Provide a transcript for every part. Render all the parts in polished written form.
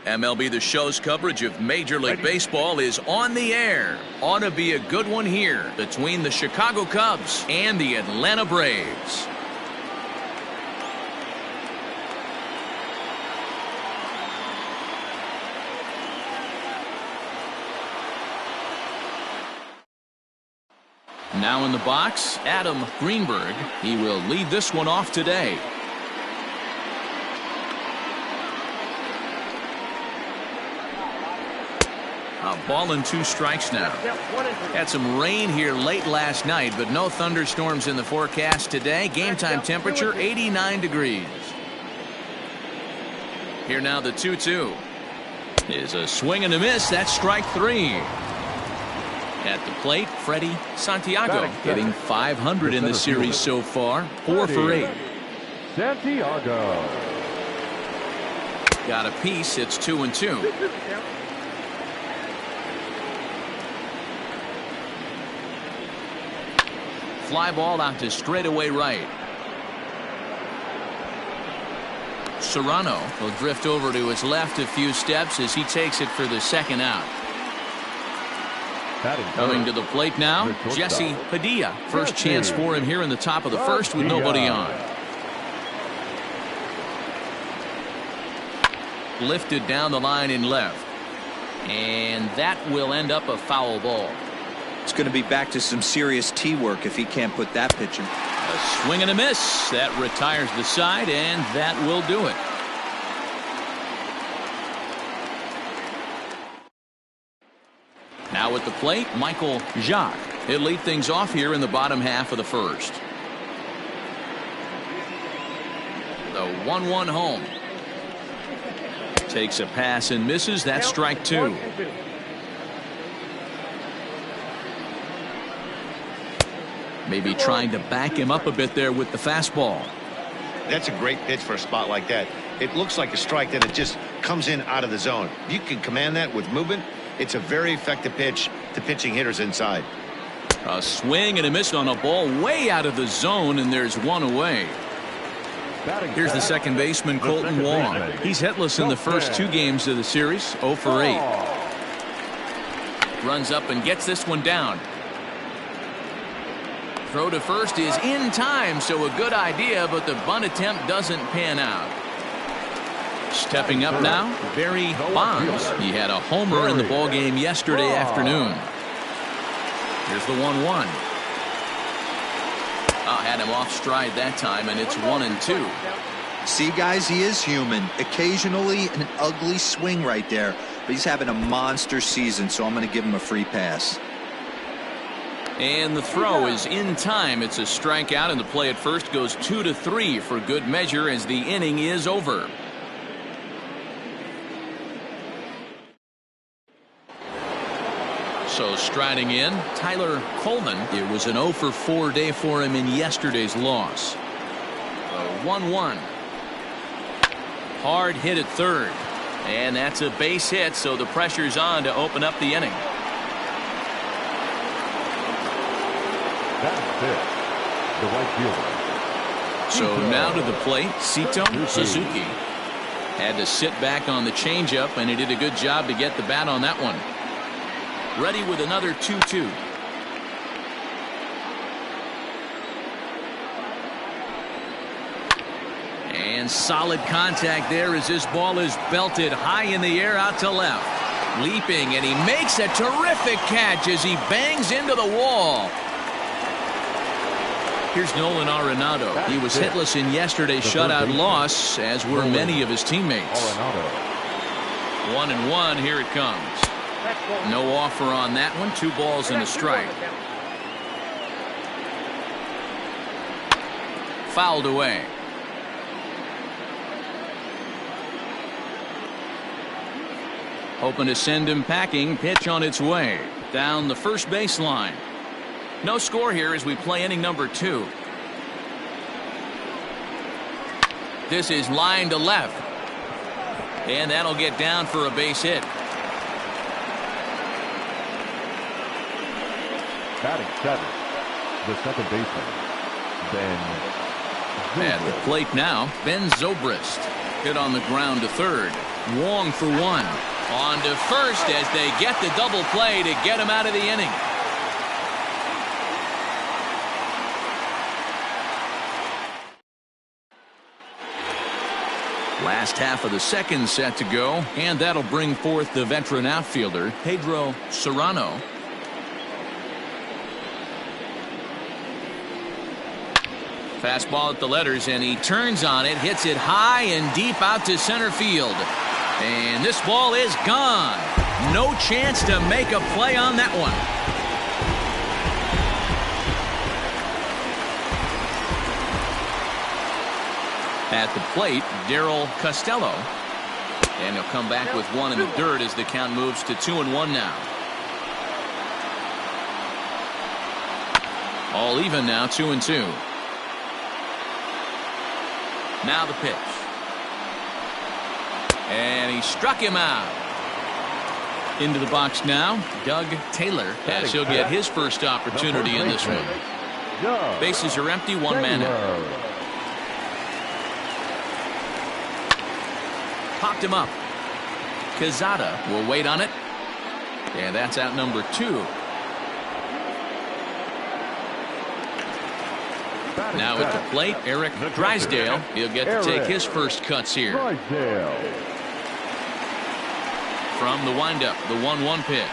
MLB The Show's coverage of Major League Baseball is on the air. Ought to be a good one here between the Chicago Cubs and the Atlanta Braves. Now in the box, Adam Greenberg. He will lead this one off today. A ball and 2 strikes now. Had some rain here late last night, but no thunderstorms in the forecast today. Game time temperature 89 degrees. Here now the 2-2. Is a swing and a miss. That's strike 3. At the plate, Freddie Santiago hitting 500 in the series so far. 4 for 8. Santiago. Got a piece. It's 2-2. Fly ball out to straightaway right. Serrano will drift over to his left a few steps as he takes it for the second out. Coming to the plate now, Jesse Padilla. First chance for him here in the top of the first with nobody on. Lifted down the line in left. And that will end up a foul ball. It's going to be back to some serious tee work if he can't put that pitch in. A swing and a miss. That retires the side, and that will do it. Now at the plate, Michael Jacques. He'll lead things off here in the bottom half of the first. The 1-1 home. Takes a pass and misses. That's strike 2. Maybe trying to back him up a bit there with the fastball. That's a great pitch for a spot like that. It looks like a strike, that it just comes in out of the zone. If you can command that with movement, it's a very effective pitch to pitching hitters inside. A swing and a miss on a ball way out of the zone, and there's one away. Here's the second baseman, Colton Wong. He's hitless in the first 2 games of the series, 0 for 8. Runs up and gets this one down. Throw to first is in time, so a good idea, but the bunt attempt doesn't pan out. Stepping up now, Barry Bonds. He had a homer in the ballgame yesterday afternoon. Here's the 1-1. Had him off stride that time, and it's 1-2. See, guys, he is human. Occasionally an ugly swing right there, but he's having a monster season, so I'm going to give him a free pass. And the throw is in time. It's a strikeout, and the play at first goes 2-3 for good measure as the inning is over. So striding in, Tyler Coleman. It was an 0 for 4 day for him in yesterday's loss. A 1-1. Hard hit at third. And that's a base hit, so the pressure's on to open up the inning. The right fielder. So now to the plate, Sito Suzuki. Had to sit back on the changeup, and he did a good job to get the bat on that one. Ready with another 2-2. And solid contact there as this ball is belted high in the air out to left. Leaping, and he makes a terrific catch as he bangs into the wall. Here's Nolan Arenado. He was hitless in yesterday's shutout loss, as were many of his teammates. 1-1, here it comes. No offer on that one. 2 balls and a strike. Fouled away. Hoping to send him packing. Pitch on its way. Down the first baseline. No score here as we play inning number 2. This is line to left. And that'll get down for a base hit. Batting 7, the second baseman, Ben. At the plate now, Ben Zobrist. Hit on the ground to third. Wong for one. On to first as they get the double play to get him out of the inning. Last half of the second set to go, and that'll bring forth the veteran outfielder, Pedro Serrano. Fastball at the letters, and he turns on it, hits it high and deep out to center field. And this ball is gone. No chance to make a play on that one. At the plate, Darryl Costello. And he'll come back with one in the dirt as the count moves to 2-1 now. All even now, 2-2. Now the pitch. And he struck him out. Into the box now, Doug Taylor, as he'll get his first opportunity in this one. Bases are empty, one man out. Popped him up. Quezada will wait on it. And that's out number 2. Now at the plate, Eric Drysdale. He'll get to take his first cuts here. From the windup, the 1-1 pitch.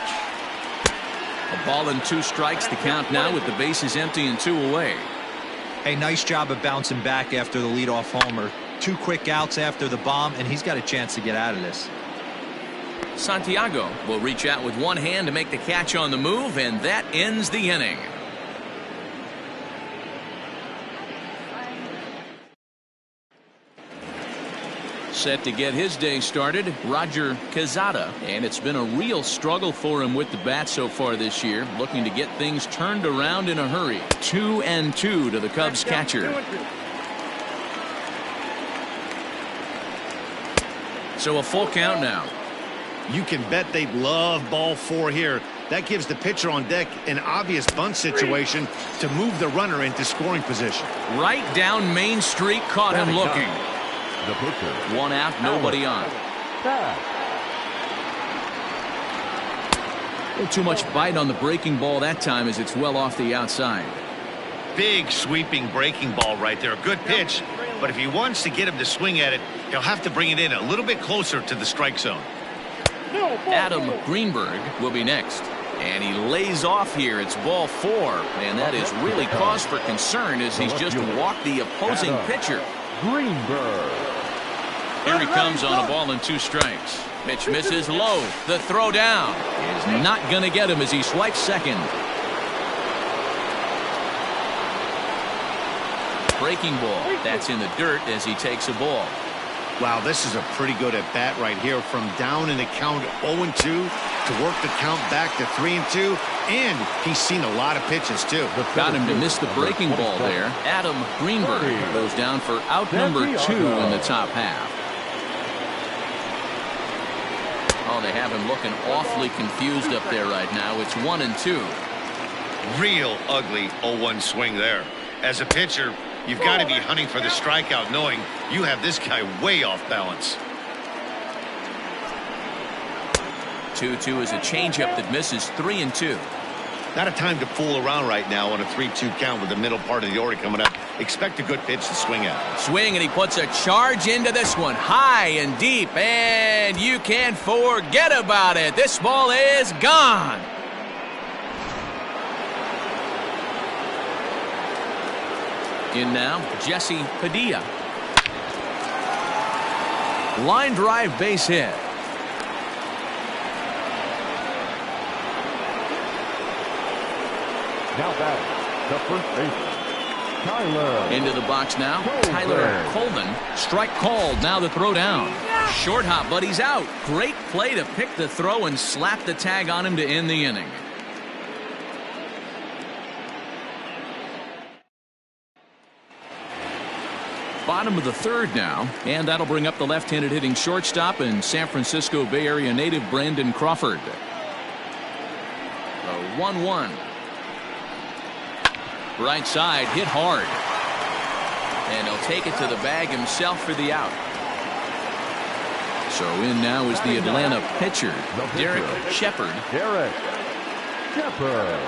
A ball and 2 strikes, the count now with the bases empty and 2 away. Hey, nice job of bouncing back after the leadoff homer. 2 quick outs after the bomb, and he's got a chance to get out of this. Santiago will reach out with one hand to make the catch on the move, and that ends the inning. Set to get his day started, Roger Quezada, and it's been a real struggle for him with the bat so far this year, looking to get things turned around in a hurry. 2-2 to the Cubs catcher. So a full count now. You can bet they'd love ball 4 here. That gives the pitcher on deck an obvious bunt situation to move the runner into scoring position. Right down Main Street, caught him looking. The pitcher. One out, nobody on. Too much bite on the breaking ball that time as it's well off the outside. Big sweeping breaking ball right there. A good pitch, but if he wants to get him to swing at it, he'll have to bring it in a little bit closer to the strike zone. Adam Greenberg will be next. And he lays off here. It's ball 4. And that is really cause for concern as he's just walked the opposing pitcher. Greenberg. Here he comes on a ball and 2 strikes. Pitch misses low. The throw down is not going to get him as he swipes second. Breaking ball. That's in the dirt as he takes a ball. Wow, this is a pretty good at bat right here, from down in the count 0-2 to work the count back to 3-2, and he's seen a lot of pitches too. Got him to miss the breaking ball there. Adam Greenberg goes down for out number 2 in the top half. Oh, they have him looking awfully confused up there right now. It's 1-2. Real ugly 0-1 swing there. As a pitcher, you've got to be hunting for the strikeout, knowing you have this guy way off balance. 2-2 is a changeup that misses. 3-2. Not a time to fool around right now on a 3-2 count with the middle part of the order coming up. Expect a good pitch to swing at. Swing, and he puts a charge into this one, high and deep, and you can't forget about it. This ball is gone. In now, Jesse Padilla. Line drive, base hit. Now batting, the first baseman, Tyler. Into the box now, Tyler Colvin. Strike called, now the throw down. Short hop, but he's out. Great play to pick the throw and slap the tag on him to end the inning. Bottom of the third now, and that'll bring up the left-handed hitting shortstop and San Francisco Bay Area native Brandon Crawford. A 1-1. Right side, hit hard. And he'll take it to the bag himself for the out. So in now is the Atlanta pitcher, Derek Shepard. Derek Shepard.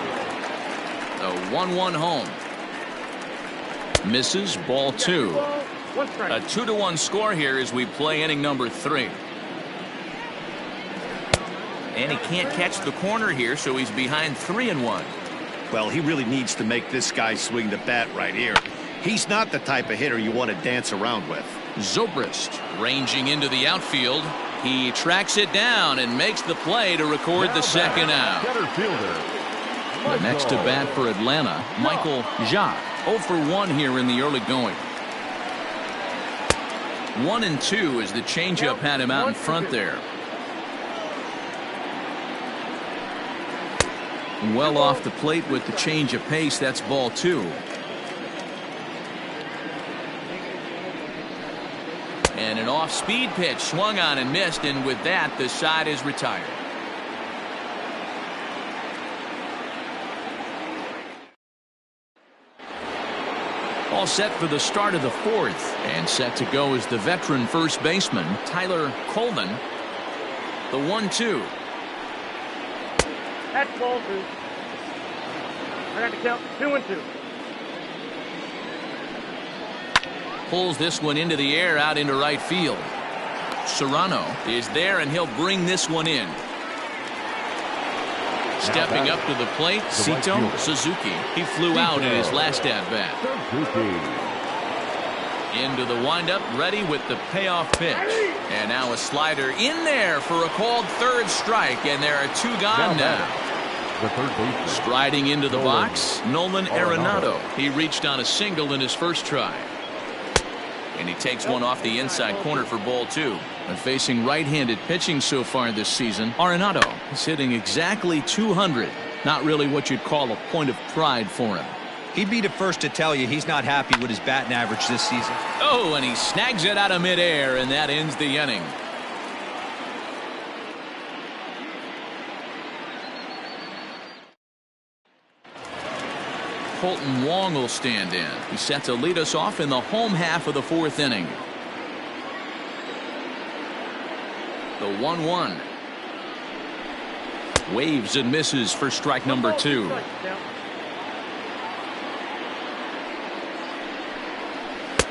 The 1-1 home. Misses, ball 2. A 2-1 score here as we play inning number 3. And he can't catch the corner here, so he's behind 3-1. Well, he really needs to make this guy swing the bat right here. He's not the type of hitter you want to dance around with. Zobrist ranging into the outfield. He tracks it down and makes the play to record the second out. Center fielder. The next to bat for Atlanta, Michael Jacques. 0 for 1 here in the early going. 1-2 as the changeup had him out in front there. Well off the plate with the change of pace. That's ball 2. And an off-speed pitch swung on and missed, and with that the side is retired. All set for the start of the 4th, and set to go is the veteran first baseman Tyler Coleman. The 1-2. That's ball 2. I got to count 2-2. Pulls this one into the air out into right field. Serrano is there, and he'll bring this one in. Stepping up to the plate, Sito Suzuki. He flew out in his last at-bat. Into the windup, ready with the payoff pitch. And now a slider in there for a called third strike, and there are 2 gone now. Striding into the box, Nolan Arenado. He reached on a single in his first try. And he takes one off the inside corner for ball 2. And facing right-handed pitching so far this season, Arenado is hitting exactly 200. Not really what you'd call a point of pride for him. He'd be the first to tell you he's not happy with his batting average this season. Oh, and he snags it out of midair, and that ends the inning. Colton Wong will stand in. He's set to lead us off in the home half of the 4th inning. The 1-1. Waves and misses for strike number 2.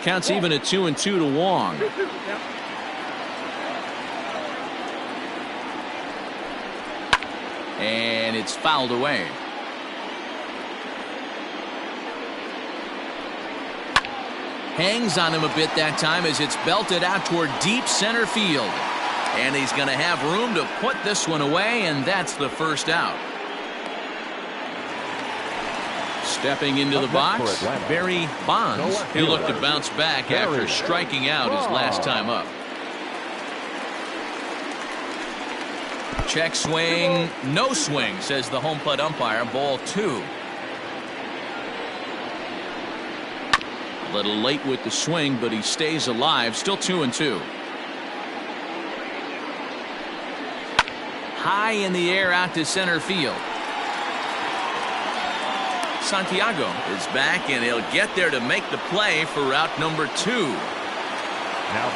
Counts even at 2-2 to Wong. And it's fouled away. Hangs on him a bit that time as it's belted out toward deep center field. And he's going to have room to put this one away, and that's the first out. Stepping into the box, Barry Bonds. He'll look to bounce back after striking out his last time up. Check swing, no swing, says the home plate umpire. Ball 2. A little late with the swing, but he stays alive. Still 2-2. High in the air out to center field. Santiago is back, and he'll get there to make the play for route number 2.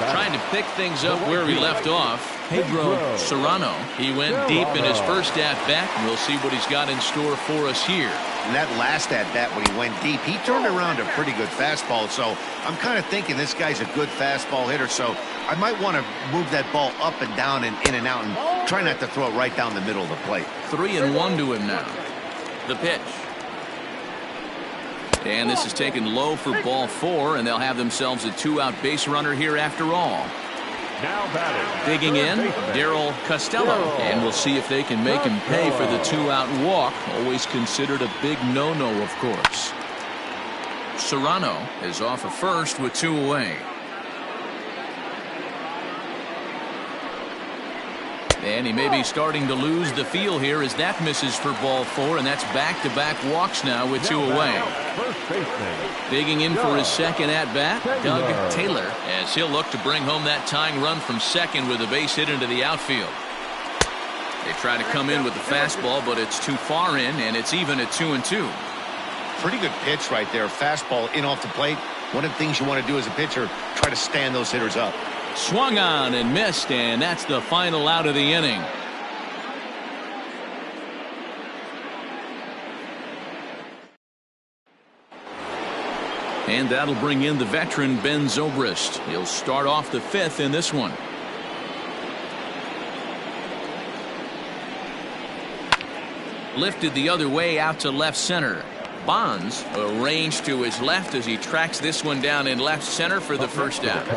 Trying to pick things up where he left off. Pedro Serrano. He went deep in his first at-bat, and we'll see what he's got in store for us here. And that last at-bat when he went deep, he turned around a pretty good fastball. So I'm kind of thinking this guy's a good fastball hitter. So I might want to move that ball up and down and in and out and try not to throw it right down the middle of the plate. 3-1 to him now. The pitch. And this is taken low for ball 4, and they'll have themselves a 2-out base runner here after all. Now batting. Digging in, Darryl Costello. And we'll see if they can make him pay for the 2-out walk. Always considered a big no-no, of course. Serrano is off of first with 2 away. And he may be starting to lose the feel here as that misses for ball 4, and that's back-to-back walks now with 2 away. Digging in for his second at-bat, Doug Taylor, as he'll look to bring home that tying run from second with a base hit into the outfield. They try to come in with the fastball, but it's too far in, and it's even at 2-2. Pretty good pitch right there. Fastball in off the plate. One of the things you want to do as a pitcher, try to stand those hitters up. Swung on and missed, and that's the final out of the inning. And that'll bring in the veteran Ben Zobrist. He'll start off the fifth in this one. Lifted the other way out to left center. Bonds arranged to his left as he tracks this one down in left center for the first out.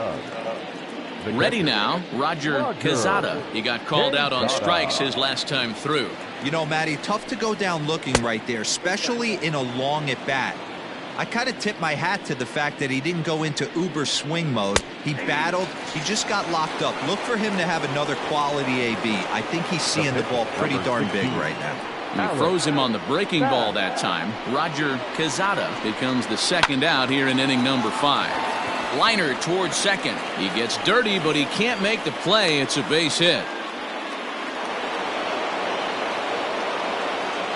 Ready now, Roger Quezada. He got called out on strikes his last time through. You know, Matty, tough to go down looking right there, especially in a long at bat. I kind of tip my hat to the fact that he didn't go into uber swing mode. He battled. He just got locked up. Look for him to have another quality AB. I think he's seeing the ball pretty darn big right now. He froze him on the breaking ball that time. Roger Quezada becomes the second out here in inning number 5. Liner towards second. He gets dirty, but he can't make the play. It's a base hit.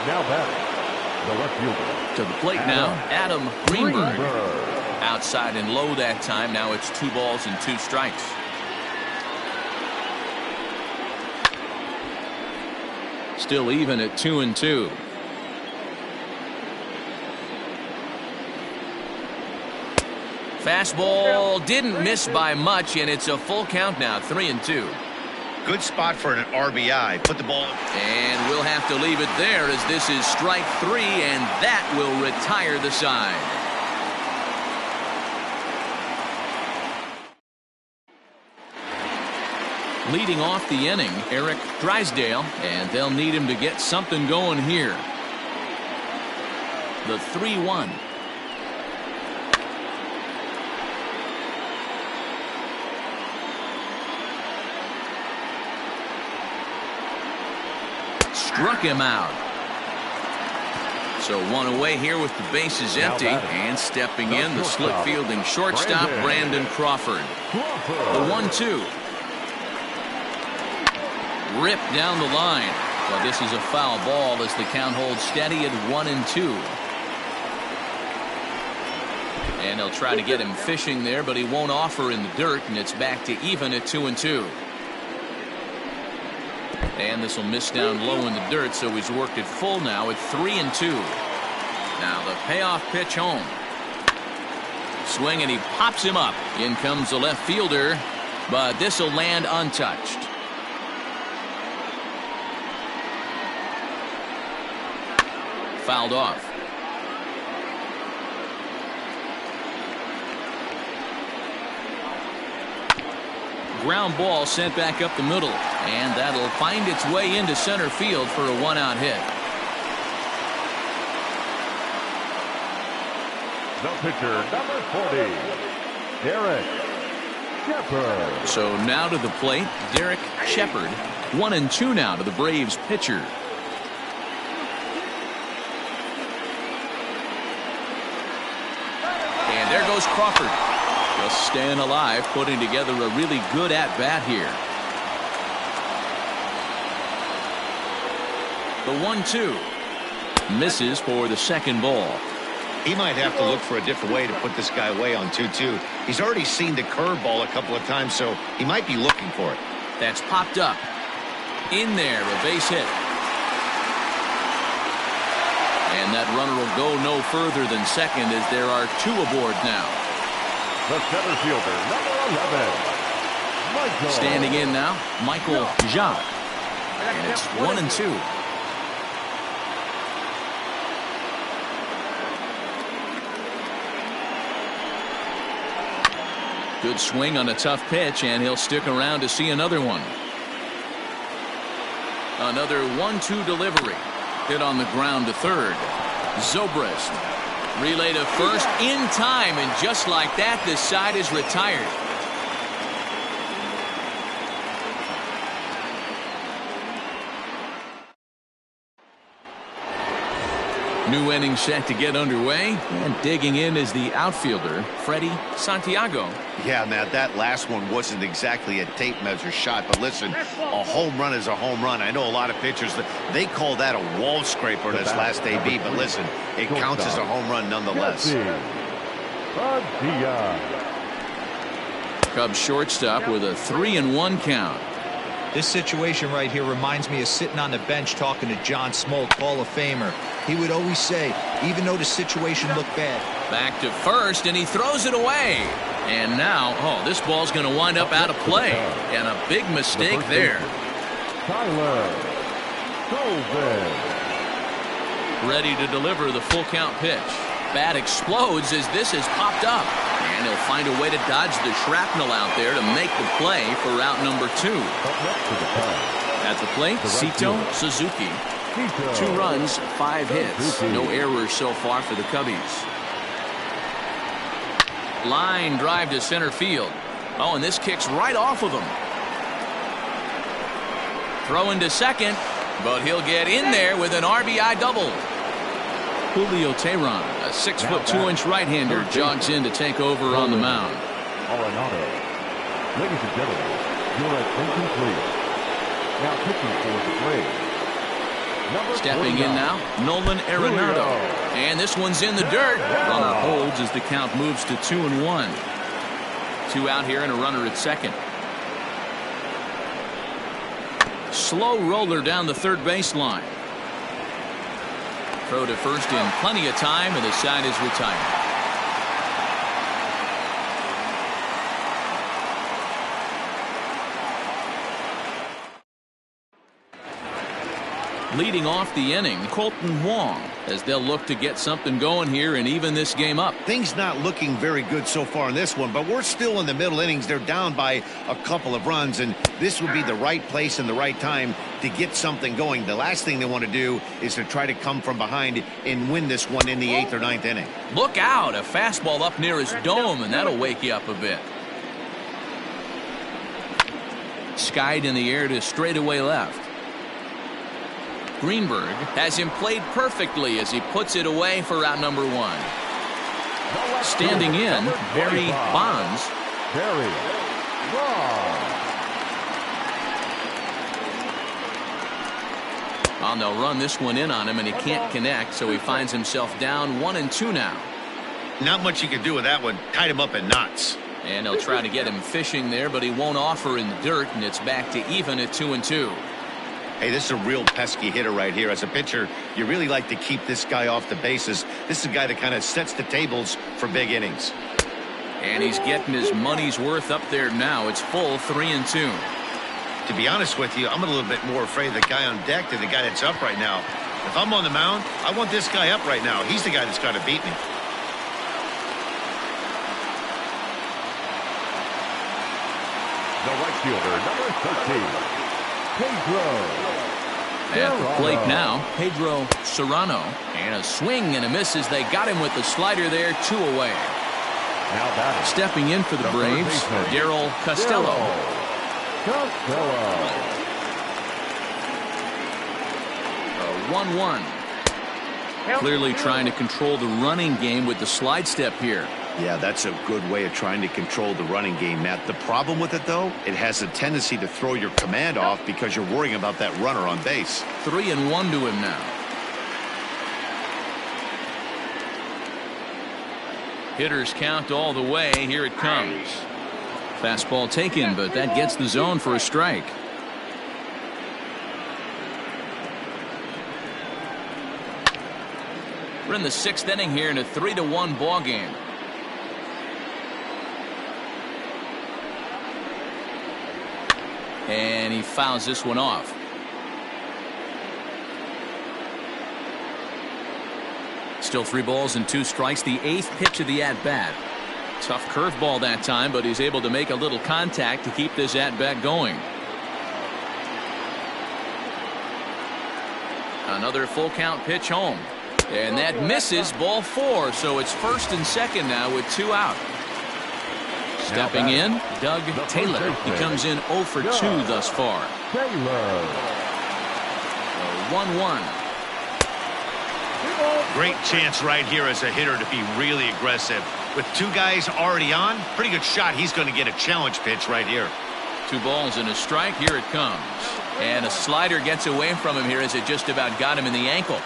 Now batting, the left fielder. To the plate now, Adam Greenberg. Outside and low that time. Now it's 2 balls and 2 strikes. Still even at 2-2. Fastball didn't miss by much, and it's a full count now, 3-2. Good spot for an RBI. Put the ball. And we'll have to leave it there as this is strike 3, and that will retire the side. Leading off the inning, Eric Drysdale, and they'll need him to get something going here. The 3-1. Struck him out. So 1 away here with the bases empty, and stepping in the slip fielding shortstop Brandon Crawford. The 1-2. Ripped down the line. Well, this is a foul ball as the count holds steady at 1-2. And they'll try to get him fishing there, but he won't offer in the dirt, and it's back to even at 2-2. And this will miss down low in the dirt, so he's worked it full now at 3-2. Now the payoff pitch home. Swing, and he pops him up. In comes the left fielder, but this will land untouched. Fouled off. Ground ball sent back up the middle, and that'll find its way into center field for a 1-out hit. The pitcher, number 40, Derek Shepard. So now to the plate, Derek Shepard. 1-2 now to the Braves pitcher. And there goes Crawford. Just staying alive, putting together a really good at-bat here. The 1-2. Misses for the second ball. He might have to look for a different way to put this guy away on 2-2. He's already seen the curveball a couple of times, so he might be looking for it. That's popped up. In there, a base hit. And that runner will go no further than second as there are 2 aboard now. The center fielder, number 11, Michael. Standing in now, Michael Jacques. And it's 1-2. Good swing on a tough pitch, and he'll stick around to see another one. Another 1-2 delivery. Hit on the ground to third. Zobrist. Relay to first in time, and just like that, this side is retired. New inning set to get underway, and digging in is the outfielder, Freddie Santiago. Yeah, Matt, that last one wasn't exactly a tape measure shot, but listen, a home run is a home run. I know a lot of pitchers, they call that a wall scraper in his last AB, but listen, it counts as a home run nonetheless. Cubs shortstop with a 3-1 count. This situation right here reminds me of sitting on the bench talking to John Smoltz, Hall of Famer. He would always say, even though the situation looked bad. Back to first, and he throws it away. And now, this ball's going to wind up out of play. And a big mistake there. Ready to deliver the full count pitch. Bat explodes as this has popped up. And he'll find a way to dodge the shrapnel out there to make the play for route number 2. At the plate, Sito Suzuki. 2 runs, 5 hits. No errors so far for the Cubbies. Line drive to center field. And this kicks right off of him. Throwing to second, but he'll get in there with an RBI double. Julio Teheran, a 6'2" right-hander, jogs in to take over on the mound. Ladies and gentlemen, you're at incomplete. Now pitching for the Braves. Stepping in now, Nolan Arenado. And this one's in the dirt. Runner holds as the count moves to 2-1. 2 out here and a runner at second. Slow roller down the third baseline. Throw to first in plenty of time, and the side is retired. Leading off the inning, Colton Wong, as they'll look to get something going here and even this game up. Things not looking very good so far in this one, but we're still in the middle innings. They're down by a couple of runs, and this would be the right place and the right time to get something going. The last thing they want to do is to try to come from behind and win this one in the 8th or 9th inning. Look out, a fastball up near his dome, and that'll wake you up a bit. Skied in the air to straightaway left. Greenberg has him played perfectly as he puts it away for route number 1. Standing in, Barry Bonds. They'll run this one in on him, and he can't connect, so he finds himself down 1-2 now. Not much you can do with that one. Tied him up in knots. And they'll try to get him fishing there, but he won't offer in the dirt, and it's back to even at 2-2. Hey, this is a real pesky hitter right here. As a pitcher, you really like to keep this guy off the bases. This is a guy that kind of sets the tables for big innings. And he's getting his money's worth up there now. It's full 3-2. To be honest with you, I'm a little bit more afraid of the guy on deck than the guy that's up right now. If I'm on the mound, I want this guy up right now. He's the guy that's got to beat me. The right fielder, number 13. At the plate now, Pedro Serrano. And a swing and a miss as they got him with the slider there, 2 away. Stepping in for the Braves, Darryl Costello. 1-1. Clearly trying to control the running game with the slide step here. Yeah, that's a good way of trying to control the running game, Matt. The problem with it, though, it has a tendency to throw your command off because you're worrying about that runner on base. 3-1 to him now. Hitters count all the way. Here it comes. Fastball taken, but that gets the zone for a strike. We're in the 6th inning here in a 3-1 ball game. And he fouls this one off. Still 3 balls and 2 strikes. The 8th pitch of the at-bat. Tough curveball that time, but he's able to make a little contact to keep this at-bat going. Another full count pitch home. And that misses, ball 4. So it's 1st and 2nd now with 2 out. Stepping in, Doug Taylor. He comes in 0 for 2 thus far. 1-1. Great chance right here as a hitter to be really aggressive. With 2 guys already on, pretty good shot. He's going to get a challenge pitch right here. 2 balls and a strike. Here it comes. And a slider gets away from him here as it just about got him in the ankle.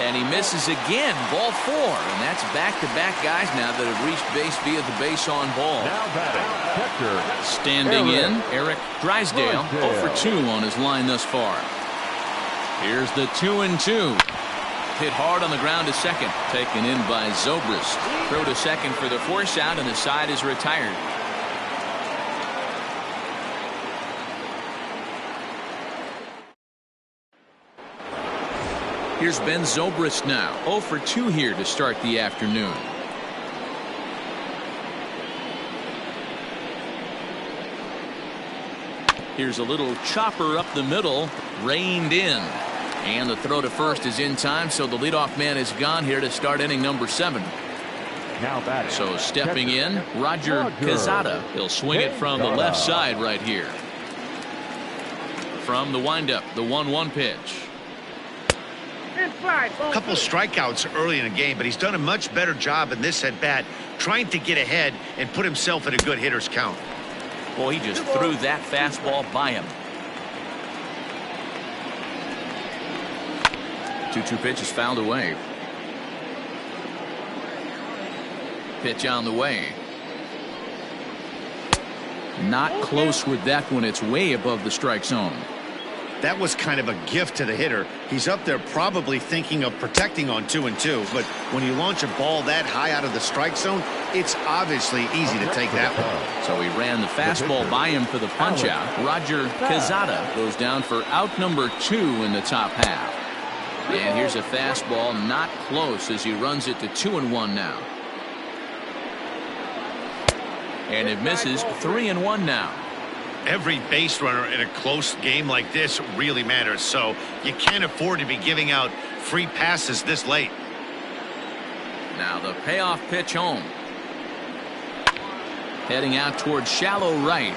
And he misses again. Ball 4. And that's back-to-back guys now that have reached base via the base on ball. Now batting, catcher. Standing in, Eric Drysdale. 0 for 2 on his line thus far. Here's the 2-2. Hit hard on the ground to second. Taken in by Zobrist. Throw to second for the force out, and the side is retired. Here's Ben Zobrist now. 0 for 2 here to start the afternoon. Here's a little chopper up the middle. Reined in. And the throw to first is in time, so the leadoff man is gone here to start inning number 7. Now batting. So stepping in, Roger Quezada. He'll swing it from the left side right here. From the windup, the 1-1 pitch. A couple strikeouts early in the game, but he's done a much better job in this at bat trying to get ahead and put himself in a good hitter's count. Boy, he just threw that fastball by him. 2-2 pitch is fouled away. Pitch on the way. Not close with that one. It's way above the strike zone. That was kind of a gift to the hitter. He's up there probably thinking of protecting on 2-2, but when you launch a ball that high out of the strike zone, it's obviously easy to take that one. So he ran the fastball by him for the punch out. Roger Quezada goes down for out number 2 in the top half. And here's a fastball not close as he runs it to 2-1 now. And it misses. 3-1 now. Every base runner in a close game like this really matters, so you can't afford to be giving out free passes this late. Now the payoff pitch home. Heading out towards shallow right.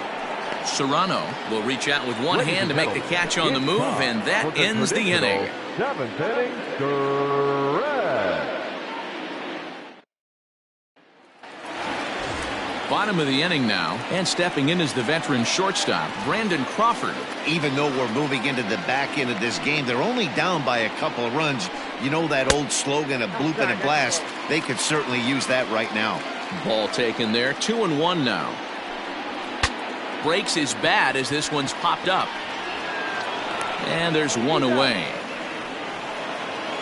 Serrano will reach out with one hand to make the catch on the move, and that ends the inning. 7th inning, correct. Bottom of the inning now, and stepping in is the veteran shortstop, Brandon Crawford. Even though we're moving into the back end of this game, they're only down by a couple of runs. You know that old slogan, a bloop and a blast. They could certainly use that right now. Ball taken there. 2-1 now. Breaks his bat as this one's popped up. And there's one away.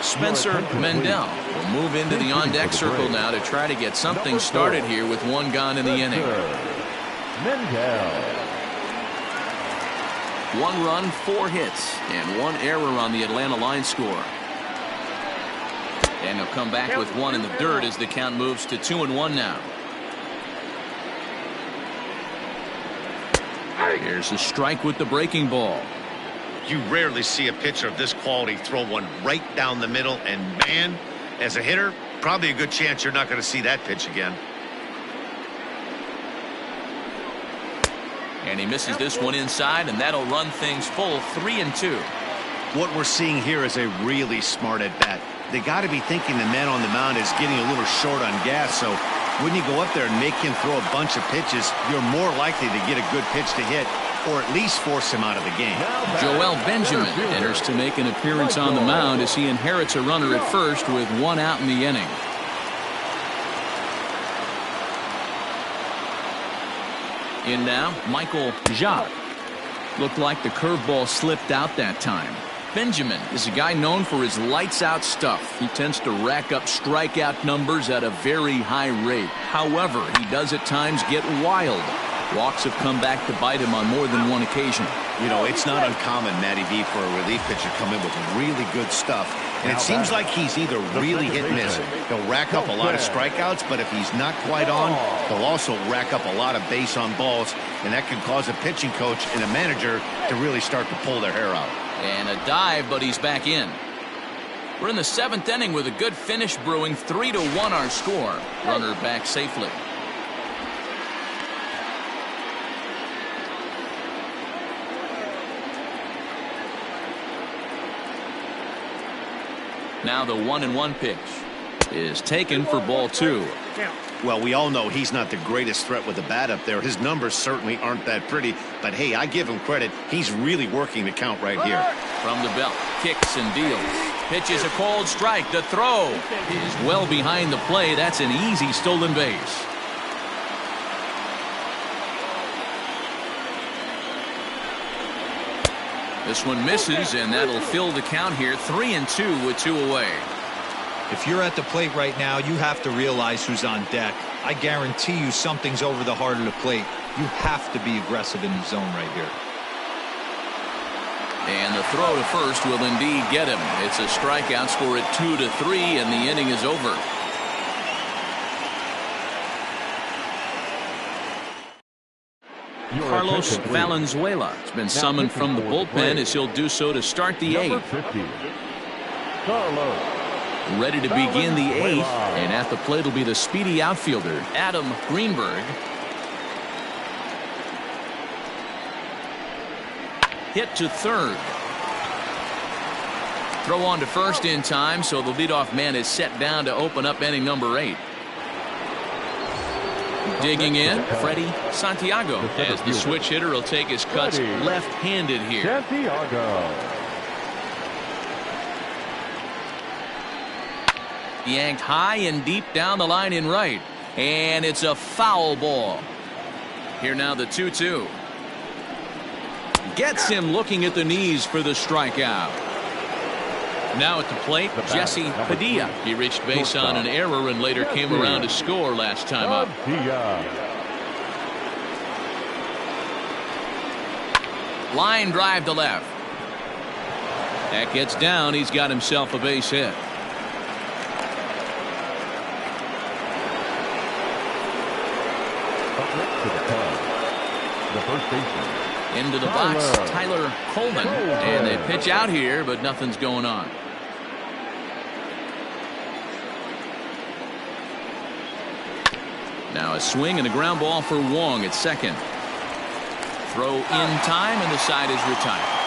Spencer Mendel will move into the on-deck circle now to try to get something started here with one gone in the inning. Mendel. 1 run, 4 hits, and 1 error on the Atlanta line score. And he'll come back with 1 in the dirt as the count moves to 2-1 now. Here's a strike with the breaking ball. You rarely see a pitcher of this quality throw one right down the middle, and man, as a hitter, probably a good chance you're not going to see that pitch again. And he misses this one inside, and that'll run things full. 3-2. What we're seeing here is a really smart at bat. They got to be thinking the man on the mound is getting a little short on gas, so when you go up there and make him throw a bunch of pitches, you're more likely to get a good pitch to hit, or at least force him out of the game. Joel Benjamin enters to make an appearance on the mound as he inherits a runner at first with 1 out in the inning. In now, Michael Jacques. Looked like the curveball slipped out that time. Benjamin is a guy known for his lights-out stuff. He tends to rack up strikeout numbers at a very high rate. However, he does at times get wild. Walks have come back to bite him on more than one occasion. You know, it's not uncommon, Matty V, for a relief pitcher to come in with really good stuff. And it seems like he's either really hit and miss. He'll rack up a lot of strikeouts, but if he's not quite on, he'll also rack up a lot of base on balls, and that can cause a pitching coach and a manager to really start to pull their hair out. And a dive, but he's back in. We're in the 7th inning with a good finish brewing. 3-1 our score. Runner back safely. Now the 1-1 pitch is taken for ball 2. Well, we all know he's not the greatest threat with the bat up there. His numbers certainly aren't that pretty, but hey, I give him credit. He's really working the count right here. From the belt, kicks and deals. Pitches a cold strike. The throw is well behind the play. That's an easy stolen base. This one misses, and that'll fill the count here. 3-2 with 2 away. If you're at the plate right now, you have to realize who's on deck. I guarantee you something's over the heart of the plate. You have to be aggressive in the zone right here. And the throw to first will indeed get him. It's a strikeout. Score at 2-3, and the inning is over. Carlos Valenzuela has been summoned from the bullpen as he'll do so to start the 8th. Ready to begin the 8th, and at the plate will be the speedy outfielder, Adam Greenberg. Hit to third. Throw on to first in time, so the leadoff man is set down to open up inning number 8. Digging in, Freddie Santiago, as the switch hitter will take his cuts left-handed here. Santiago. Yanked high and deep down the line in right, and it's a foul ball. Here now the 2-2. Gets him looking at the knees for the strikeout. Now at the plate, Jesse Padilla. He reached base on an error and later came around to score last time up. Line drive to left. That gets down. He's got himself a base hit. The first baseman. Into the box, Tyler Coleman. And they pitch out here, but nothing's going on. Now a swing and a ground ball for Wong at second. Throw in time, and the side is retired.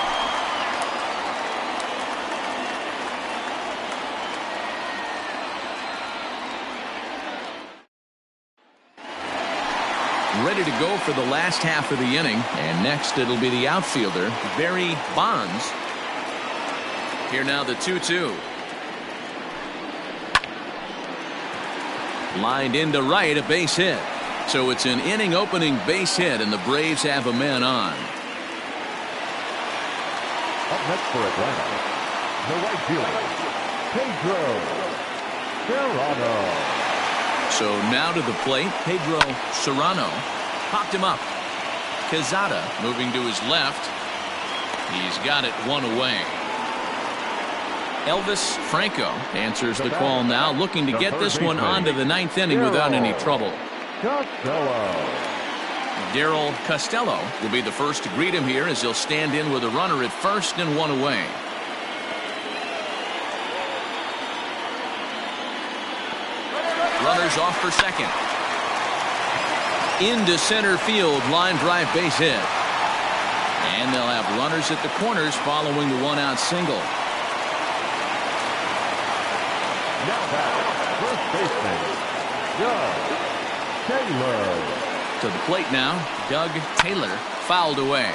Ready to go for the last half of the inning, and next it'll be the outfielder, Barry Bonds. Here now the 2-2. Lined into right, a base hit. So it's an inning opening base hit, and the Braves have a man on. Up next for Atlanta, the right fielder, Pedro Serrano. So now to the plate, Pedro Serrano. Popped him up. Quezada moving to his left. He's got it one away. Elvis Franco answers the call now, looking to get this one onto the 9th inning without any trouble. Darryl Costello will be the first to greet him here as he'll stand in with a runner at first and one away. Runners off for second. Into center field, line drive base hit. And they'll have runners at the corners following the one-out single. Now back, first baseman, Doug Taylor. To the plate now, Doug Taylor fouled away.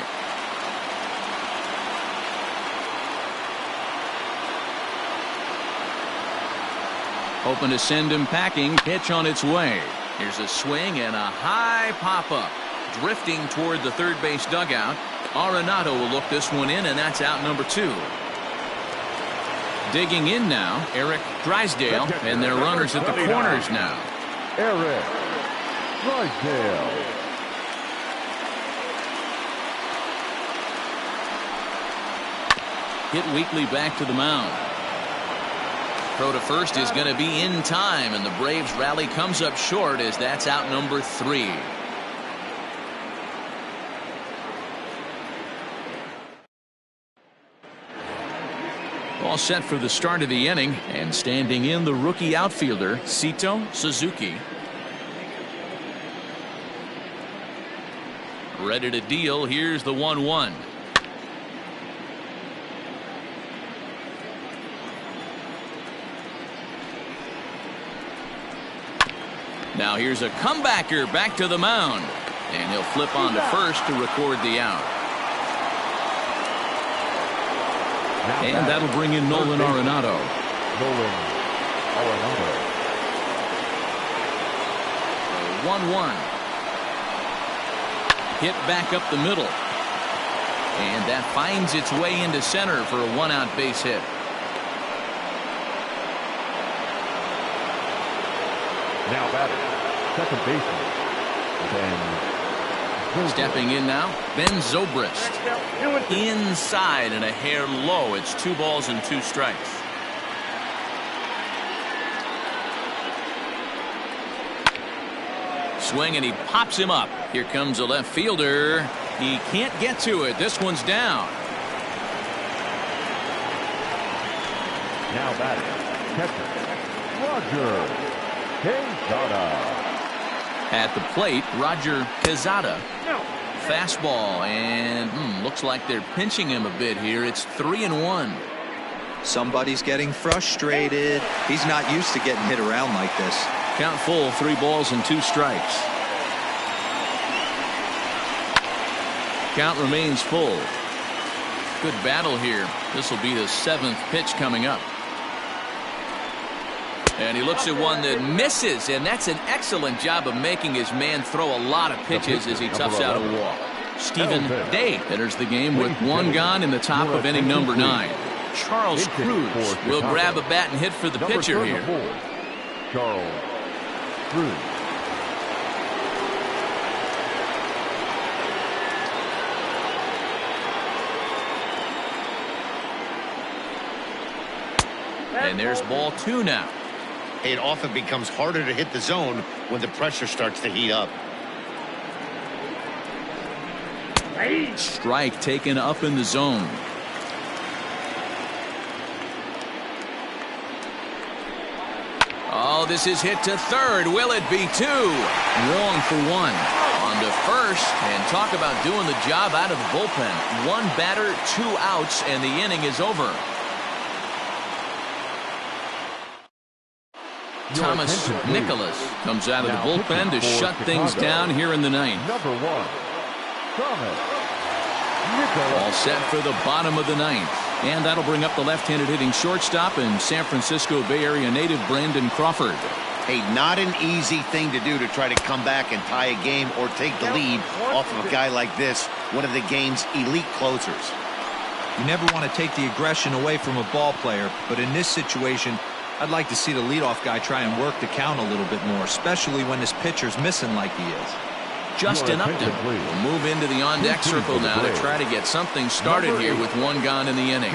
Hoping to send him packing. Pitch on its way. Here's a swing and a high pop-up. Drifting toward the third base dugout. Arenado will look this one in, and that's out number 2. Digging in now, Eric Drysdale, and their runners at the corners now. Eric Drysdale. Hit weakly back to the mound. Throw to first is going to be in time, and the Braves rally comes up short as that's out number 3. All set for the start of the inning, and standing in the rookie outfielder, Sito Suzuki. Ready to deal. Here's the 1-1. Now here's a comebacker back to the mound, and he'll flip on to first to record the out. Now And that'll bring in Nolan Arenado. Nolan Arenado. 1-1. Hit back up the middle. And that finds its way into center for a one-out base hit. Now batting, second baseman, Ben. Stepping in now, Ben Zobrist. Inside and a hair low. It's 2 balls and 2 strikes. Swing and he pops him up. Here comes a left fielder. He can't get to it. This one's down. Now batting, catcher, Roger Quezada. At the plate, Roger Quezada. Fastball, and looks like they're pinching him a bit here. It's 3-1. Somebody's getting frustrated. He's not used to getting hit around like this. Count full, 3 balls and 2 strikes. Count remains full. Good battle here. This will be the 7th pitch coming up. And he looks at one that misses, and that's an excellent job of making his man throw a lot of pitches as he toughs out a walk. Stephen Day enters the game with 1 gone in the top of inning number 9. Charles Cruz will grab a bat and hit for the pitcher here. Charles Cruz. And there's ball 2 now. It often becomes harder to hit the zone when the pressure starts to heat up. Strike taken up in the zone. Oh, this is hit to third. Will it be 2? Wrong for 1. On to first, and talk about doing the job out of the bullpen. 1 batter, 2 outs, and the inning is over. Thomas Nicholas comes out of the bullpen to shut things down here in the 9th. Number 1, Thomas Nicholas. All set for the bottom of the 9th. And that'll bring up the left-handed hitting shortstop and San Francisco Bay Area native Brandon Crawford. Hey, not an easy thing to do to try to come back and tie a game or take the lead off of a guy like this, one of the game's elite closers. You never want to take the aggression away from a ball player, but in this situation, I'd like to see the leadoff guy try and work the count a little bit more, especially when this pitcher's missing like he is. Justin Upton will move into the on-deck circle now to try to get something started here with 1 gone in the inning.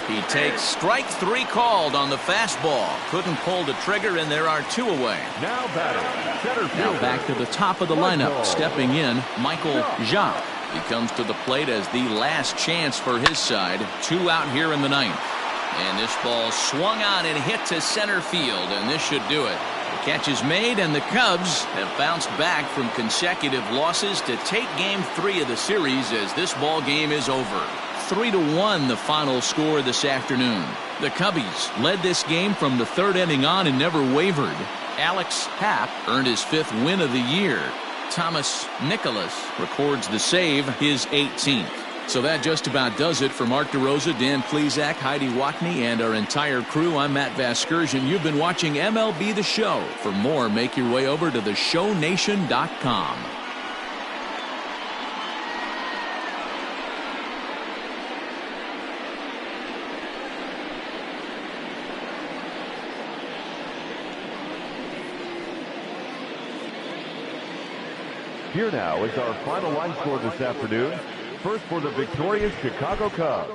He takes strike 3 called on the fastball. Couldn't pull the trigger, and there are 2 away. Now batting, now back to the top of the lineup. Stepping in, Michael Jacques. He comes to the plate as the last chance for his side. 2 out here in the 9th. And this ball swung on and hit to center field, and this should do it. The catch is made, and the Cubs have bounced back from consecutive losses to take Game 3 of the series as this ball game is over. 3-1 the final score this afternoon. The Cubbies led this game from the 3rd inning on and never wavered. Alex Happ earned his 5th win of the year. Thomas Nicholas records the save, his 18th. So that just about does it for Mark DeRosa, Dan Plesac, Heidi Watney, and our entire crew. I'm Matt Vasgersian. You've been watching MLB The Show. For more, make your way over to theshownation.com. Here now is our final line score this afternoon. First for the victorious Chicago Cubs.